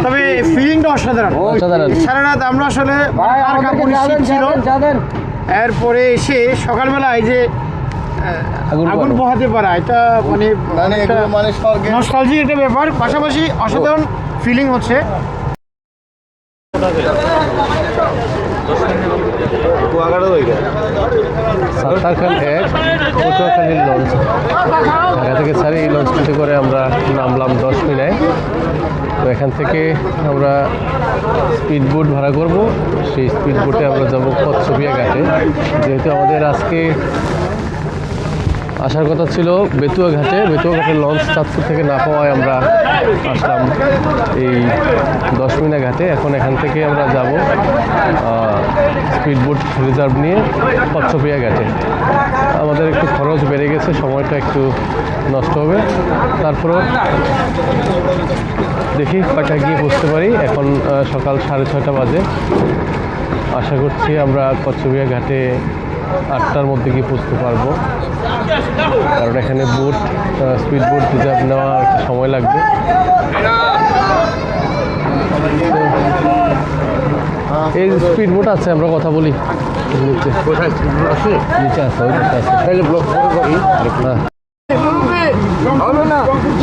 তবে ফিলিংটা অসাধারণ। সারা রাত আমরা আসলে এরপরে এসে সকালবেলা এই যে আগুন পোহাতে পারা, এটা মানে নস্টালজিক একটা ব্যাপার, পাশাপাশি অসাধারণ ফিলিং হচ্ছে। সাত্তারখান এক পটুয়াখালীর লঞ্চ ঢাকা থেকে ছাড়ি এই লঞ্চটিতে করে আমরা নামলাম 10 মিনায়। তো এখান থেকে আমরা স্পিড বোট ভাড়া করব, সেই স্পিড বোটে আমরা যাব কচ্ছপিয়া ঘাটে। যেহেতু আমাদের আজকে আসার কথা ছিল বেতুয়া ঘাটের লঞ্চ চাঁদপুর থেকে না পাওয়ায় আমরা আসলাম এই 10 মিনা ঘাটে। এখন এখান থেকে আমরা যাব স্পিড বোট রিজার্ভ নিয়ে কচ্ছপিয়া ঘাটে। আমাদের একটু খরচ বেড়ে গেছে, সময়টা একটু নষ্ট হবে, তারপরেও দেখি কয়টা গিয়ে পৌঁছতে পারি। এখন সকাল 6:30 বাজে। আশা করছি আমরা কচ্ছপিয়া ঘাটে 8টার মধ্যে গিয়ে পৌঁছতে পারবো, কারণ এখানে বোট স্পিড বোট রিজার্ভ নেওয়ার সময় লাগবে। এই স্পিড বোট আছে, আমরা কথা বলি নিচে আছে,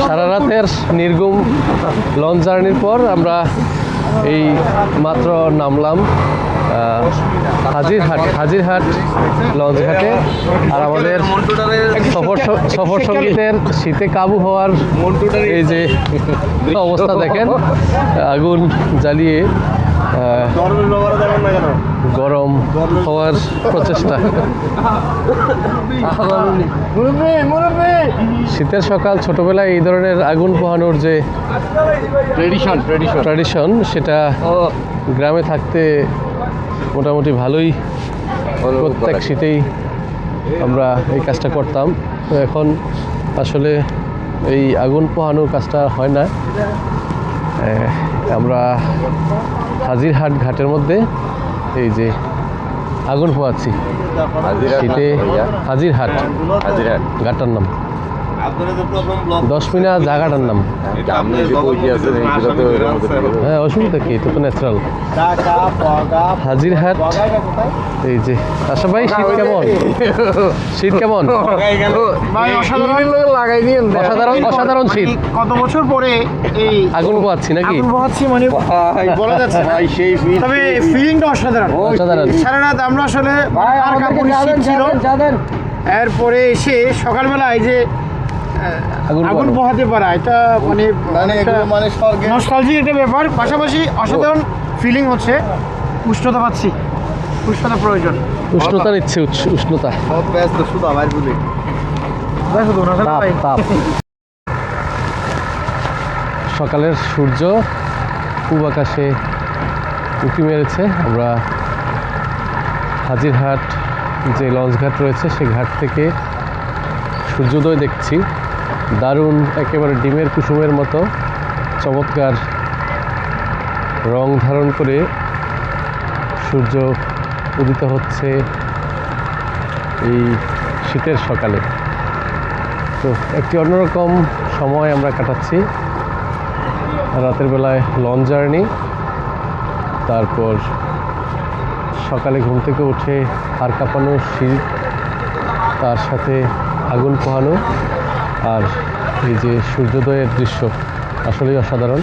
সারা রাতের নির্ঘুম লঞ্চ জার্নির পর আমরা এই মাত্র নামলাম হাজিরহাট লঞ্চ ঘাটে। আর আমাদের সফর সঙ্গীতের শীতে কাবু হওয়ার এই যে অবস্থা দেখেন, আগুন জ্বালিয়ে গরম হওয়ার প্রচেষ্টা। শীতের সকাল, ছোটবেলায় এই ধরনের আগুন পোহানোর যে ট্র্যাডিশন, সেটা গ্রামে থাকতে মোটামুটি ভালোই, প্রত্যেক শীতেই আমরা এই কাজটা করতাম। তো এখন আসলে এই আগুন পোহানোর কাজটা হয় না। আমরা হাজিরহাট ঘাটের মধ্যে এই যে আগুন পোহাচ্ছি শীতে। হাজিরহাট ঘাটটার নাম 10 মিনা জায়গাটার নাম। হ্যাঁ, অসুবিধা কি, এটা তো ন্যাচারাল। হাজিরহাট এই যে। আচ্ছা ভাই, শীত কেমন? অসাধারণ শীত। কত বছর পরে এই আগুন পোহাচ্ছি নাকি? মানে বলা যাচ্ছে না, তবে ফিলিংটা অসাধারণ। সারা রাত আমরা আসলে এরপরে এসে সকালবেলা এই যে আগুন পোহাতে পারা, এটা মানে নস্টালজিক একটা ব্যাপার, পাশাপাশি অসাধারণ ফিলিং হচ্ছে। উষ্ণতা পাচ্ছি, উষ্ণতা প্রয়োজন, উষ্ণতা নিচ্ছে, উষ্ণতা তাপ। সকালের সূর্য পূব আকাশে উঁকি মেরেছে। আমরা হাজিরহাট যে লঞ্চ ঘাট রয়েছে, সেই ঘাট থেকে সূর্যোদয় দেখছি। দারুণ, একেবারে ডিমের কুসুমের মতো চমৎকার রং ধারণ করে সূর্য উদিত হচ্ছে এই শীতের সকালে। তো একটি অন্যরকম সময় আমরা কাটাচ্ছি। রাতের বেলায় লঞ্চ জার্নি, তারপর সকালে ঘুম থেকে উঠে হাড় কাঁপানো শীত, তার সাথে আগুন পোহানো, আর এই যে সূর্যোদয়ের দৃশ্য আসলেই অসাধারণ।